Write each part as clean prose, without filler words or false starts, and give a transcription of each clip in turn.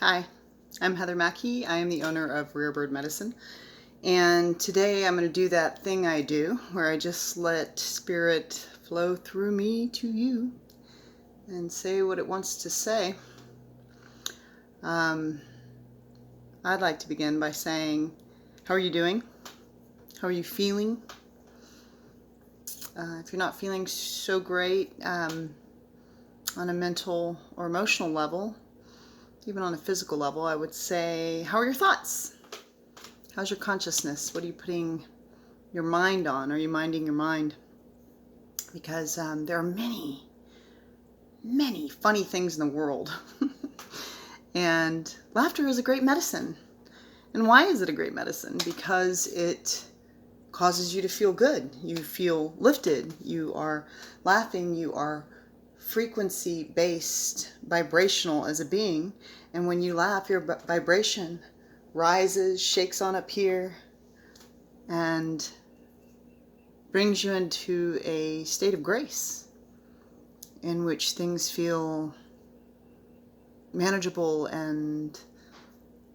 Hi, I'm Heather Mackey. I am the owner of Rare Bird Medicine. And today I'm going to do that thing I do where I just let spirit flow through me to you and say what it wants to say. I'd like to begin by saying, how are you doing? How are you feeling? If you're not feeling so great on a mental or emotional level, even on a physical level, I would say, how are your thoughts? How's your consciousness? What are you putting your mind on? Are you minding your mind? Because there are many, many funny things in the world. And laughter is a great medicine. And why is it a great medicine? Because it causes you to feel good. You feel lifted. You are laughing. You are frequency-based, vibrational as a being. And when you laugh, your vibration rises, shakes on up here, and brings you into a state of grace in which things feel manageable and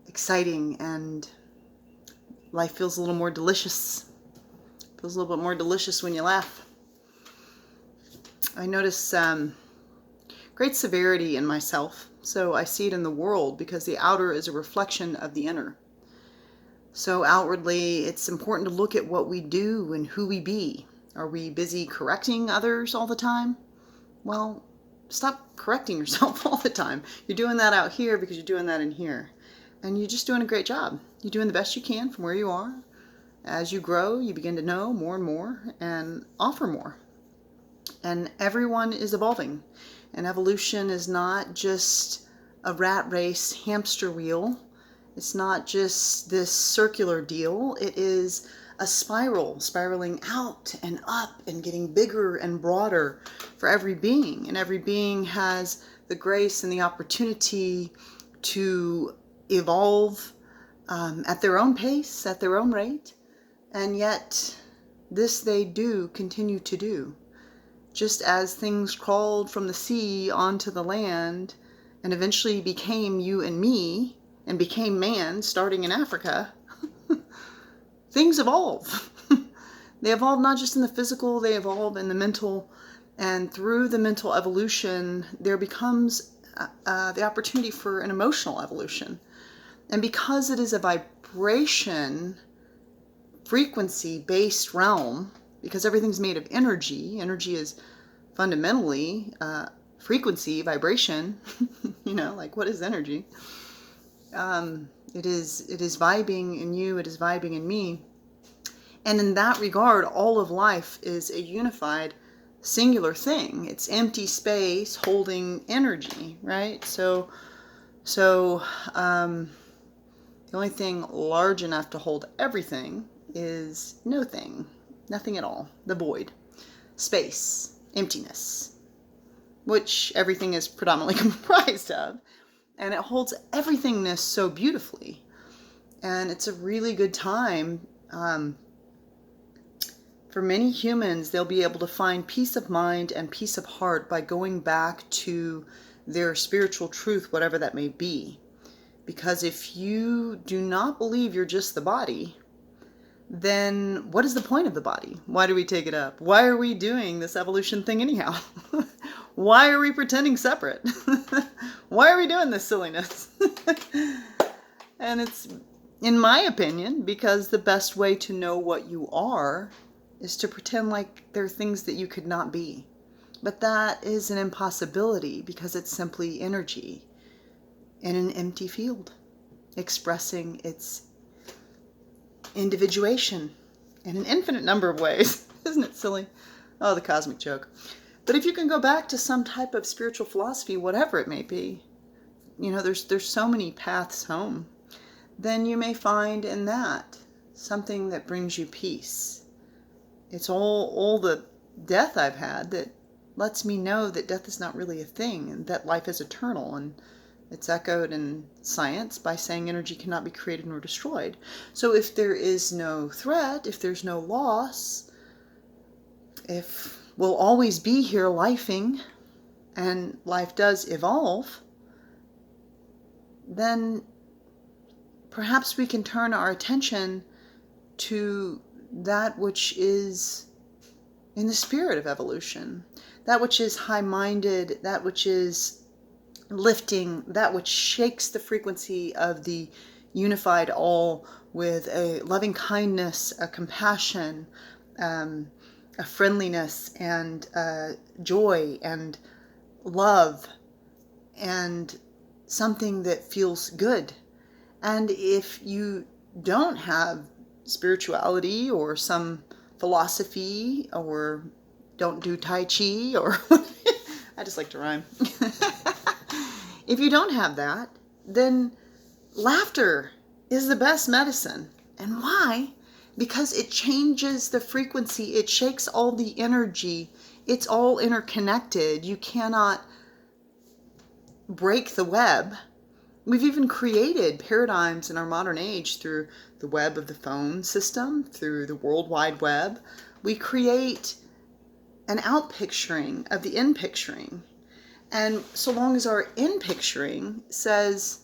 exciting, and life feels a little more delicious. Feels a little bit more delicious when you laugh. I notice great severity in myself, so I see it in the world because the outer is a reflection of the inner. So outwardly, it's important to look at what we do and who we be. Are we busy correcting others all the time? Well, stop correcting yourself all the time. You're doing that out here because you're doing that in here. And you're just doing a great job. You're doing the best you can from where you are. As you grow, you begin to know more and more and offer more. And everyone is evolving. And evolution is not just a rat race hamster wheel. It's not just this circular deal. It is a spiral, spiraling out and up and getting bigger and broader for every being. And every being has the grace and the opportunity to evolve at their own pace, at their own rate. And yet, this they do continue to do. Just as things crawled from the sea onto the land and eventually became you and me and became man starting in Africa, things evolve. They evolve not just in the physical, they evolve in the mental. And through the mental evolution, there becomes the opportunity for an emotional evolution. And because it is a vibration, frequency-based realm, because everything's made of energy. Energy is fundamentally frequency, vibration. You know, like what is energy? It is vibing in you. It is vibing in me. And in that regard, all of life is a unified, singular thing. It's empty space holding energy, right? So the only thing large enough to hold everything is no thing. Nothing at all. The void. Space. Emptiness. Which everything is predominantly comprised of. And it holds everythingness so beautifully. And it's a really good time. For many humans, they'll be able to find peace of mind and peace of heart by going back to their spiritual truth, whatever that may be. Because if you do not believe you're just the body, then what is the point of the body? Why do we take it up? Why are we doing this evolution thing anyhow? Why are we pretending separate? Why are we doing this silliness? And it's, in my opinion, because the best way to know what you are is to pretend like there are things that you could not be. But that is an impossibility because it's simply energy in an empty field expressing its individuation in an infinite number of ways. Isn't it silly? Oh, the cosmic joke. But if you can go back to some type of spiritual philosophy, whatever it may be, you know, there's so many paths home, then you may find in that something that brings you peace. It's all the death I've had that lets me know that death is not really a thing and that life is eternal. And it's echoed in science by saying energy cannot be created nor destroyed. So if there is no threat, if there's no loss, if we'll always be here lifing, and life does evolve, then perhaps we can turn our attention to that which is in the spirit of evolution, that which is high-minded, that which is lifting, that which shakes the frequency of the unified all with a loving kindness, a compassion, a friendliness, and joy and love, and something that feels good. And if you don't have spirituality or some philosophy, or don't do Tai Chi, or I just like to rhyme. If you don't have that, then laughter is the best medicine. And why? Because it changes the frequency. It shakes all the energy. It's all interconnected. You cannot break the web. We've even created paradigms in our modern age through the web of the phone system, through the World Wide Web. We create an out-picturing of the in-picturing. And so long as our in-picturing says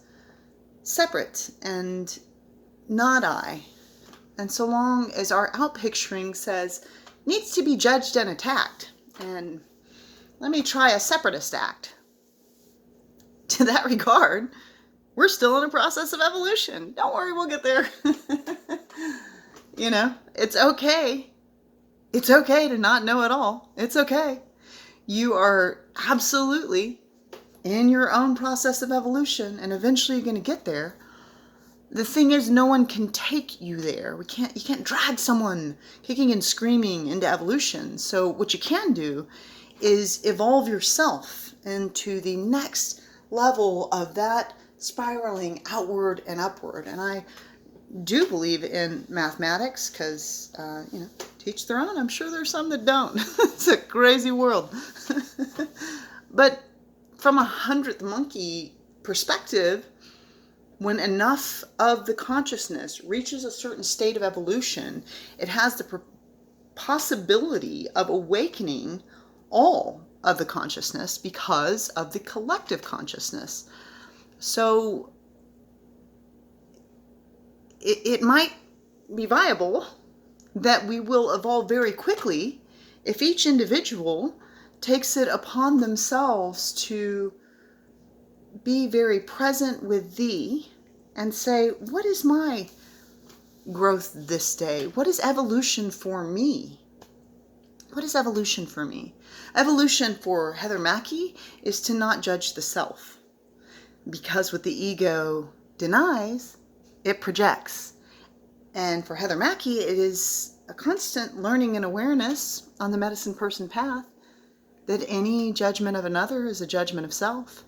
separate and not I, and so long as our out-picturing says needs to be judged and attacked, and let me try a separatist act, to that regard, we're still in a process of evolution. Don't worry, we'll get there. You know, it's okay. It's okay to not know it all. It's okay. You are absolutely in your own process of evolution, and eventually you're going to get there. The thing is, no one can take you there. You can't drag someone kicking and screaming into evolution. So what you can do is evolve yourself into the next level of that spiraling outward and upward. And I do believe in mathematics because, teach their own. I'm sure there's some that don't. It's a crazy world. But from a 100th monkey perspective, when enough of the consciousness reaches a certain state of evolution, it has the possibility of awakening all of the consciousness because of the collective consciousness. So it might be viable that we will evolve very quickly if each individual takes it upon themselves to be very present with thee and say, what is my growth this day? What is evolution for me? What is evolution for me? Evolution for Heather Mackey is to not judge the self, because what the ego denies, it projects. And for Heather Mackey, it is a constant learning and awareness on the medicine person path that any judgment of another is a judgment of self.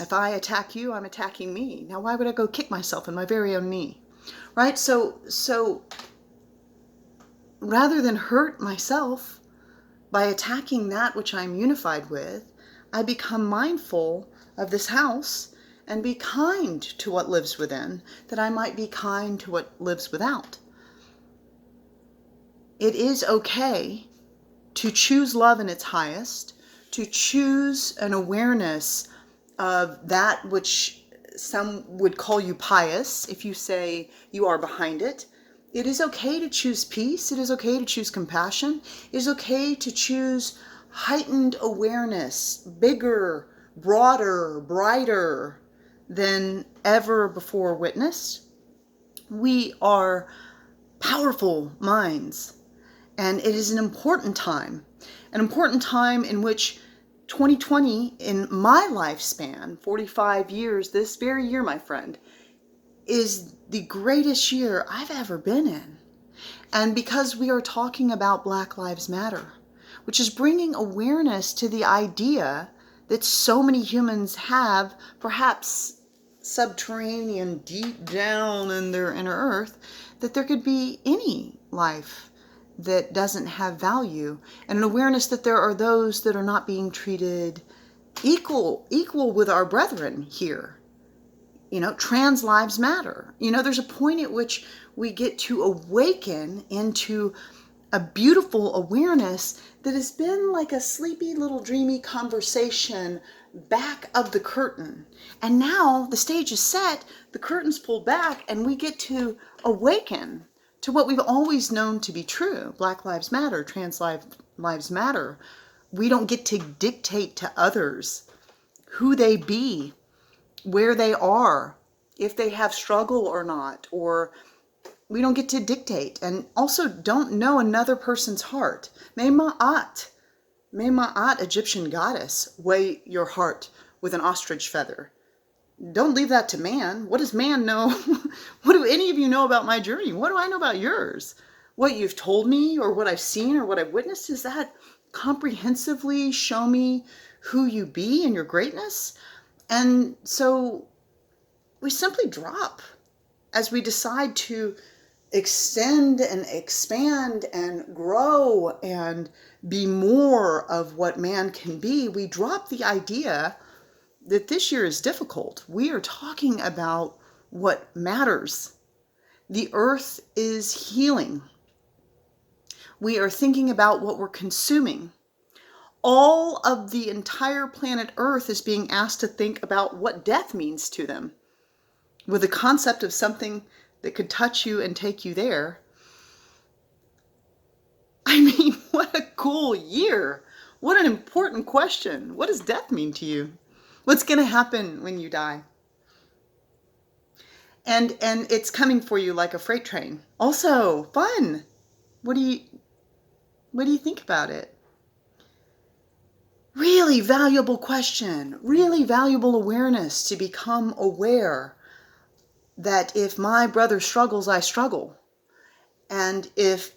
If I attack you, I'm attacking me. Now, why would I go kick myself in my very own knee? Right? So rather than hurt myself by attacking that which I'm unified with, I become mindful of this house and be kind to what lives within, that I might be kind to what lives without. It is okay to choose love in its highest, to choose an awareness of that which some would call you pious if you say you are behind it. It is okay to choose peace. It is okay to choose compassion. It is okay to choose heightened awareness, bigger, broader, brighter than ever before witnessed. We are powerful minds, and it is an important time in which 2020, in my lifespan, 45 years, this very year, my friend, is the greatest year I've ever been in. And because we are talking about Black Lives Matter, which is bringing awareness to the idea that so many humans have, perhaps subterranean, deep down in their inner earth, that there could be any life that doesn't have value, and an awareness that there are those that are not being treated equal with our brethren here. Trans lives matter. There's a point at which we get to awaken into a beautiful awareness that has been like a sleepy little dreamy conversation back of the curtain. And now the stage is set, the curtain's pulled back, and we get to awaken to what we've always known to be true. Black Lives Matter, trans lives matter. We don't get to dictate to others who they be, where they are, if they have struggle or not, or we don't get to dictate, and also don't know another person's heart. May Ma'at, Egyptian goddess, weigh your heart with an ostrich feather. Don't leave that to man. What does man know? What do any of you know about my journey? What do I know about yours? What you've told me or what I've seen or what I've witnessed, does that comprehensively show me who you be and your greatness? And so we simply drop as we decide to extend and expand and grow and be more of what man can be. We drop the idea that this year is difficult. We are talking about what matters. The earth is healing. We are thinking about what we're consuming. All of the entire planet Earth is being asked to think about what death means to them, with the concept of something that could touch you and take you there. I mean, what a cool year. What an important question. What does death mean to you? What's going to happen when you die? And it's coming for you like a freight train. Also, fun. What do you think about it? Really valuable question. Really valuable awareness to become aware that if my brother struggles, I struggle. And if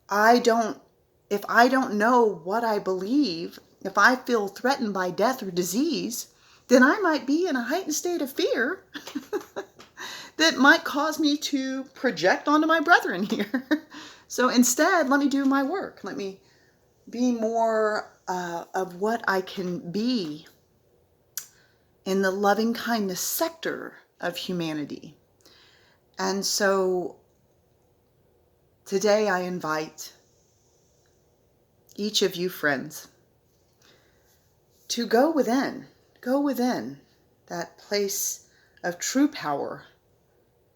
I don't know what I believe, if I feel threatened by death or disease, then I might be in a heightened state of fear that might cause me to project onto my brethren here. So instead, let me do my work. Let me be more of what I can be in the loving kindness sector of humanity. And so today I invite each of you friends to go within that place of true power,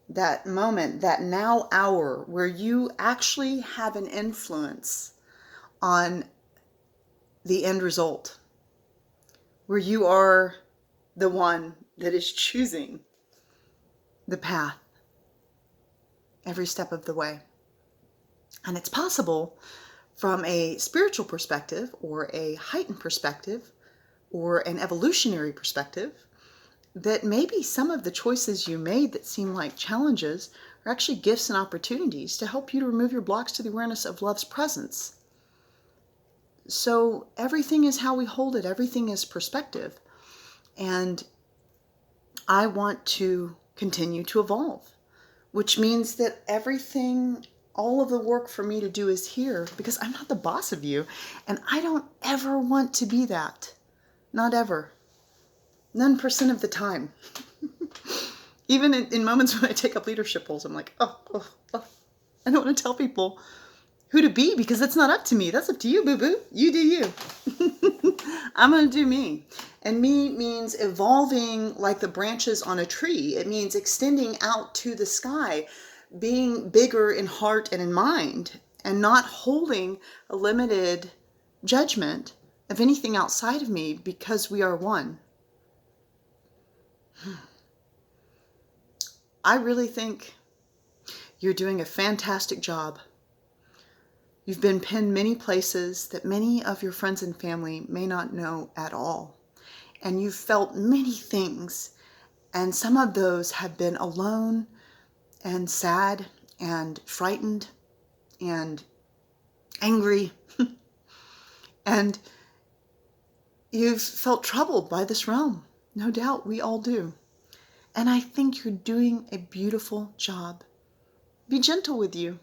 that moment, that now hour where you actually have an influence on the end result, where you are the one that is choosing the path every step of the way. And it's possible from a spiritual perspective or a heightened perspective or an evolutionary perspective that maybe some of the choices you made that seem like challenges are actually gifts and opportunities to help you to remove your blocks to the awareness of love's presence. So everything is how we hold it. Everything is perspective. And I want to continue to evolve, which means that everything, all of the work for me to do is here because I'm not the boss of you. And I don't ever want to be that. Not ever. None % of the time. Even in moments when I take up leadership roles, I'm like, oh. I don't want to tell people who to be because it's not up to me. That's up to you, boo-boo. You do you. I'm going to do me. And me means evolving like the branches on a tree. It means extending out to the sky, being bigger in heart and in mind, and not holding a limited judgment of anything outside of me because we are one. I really think you're doing a fantastic job. You've been pinned many places that many of your friends and family may not know at all. And you've felt many things. And some of those have been alone and sad and frightened and angry. And you've felt troubled by this realm. No doubt we all do. And I think you're doing a beautiful job. Be gentle with you.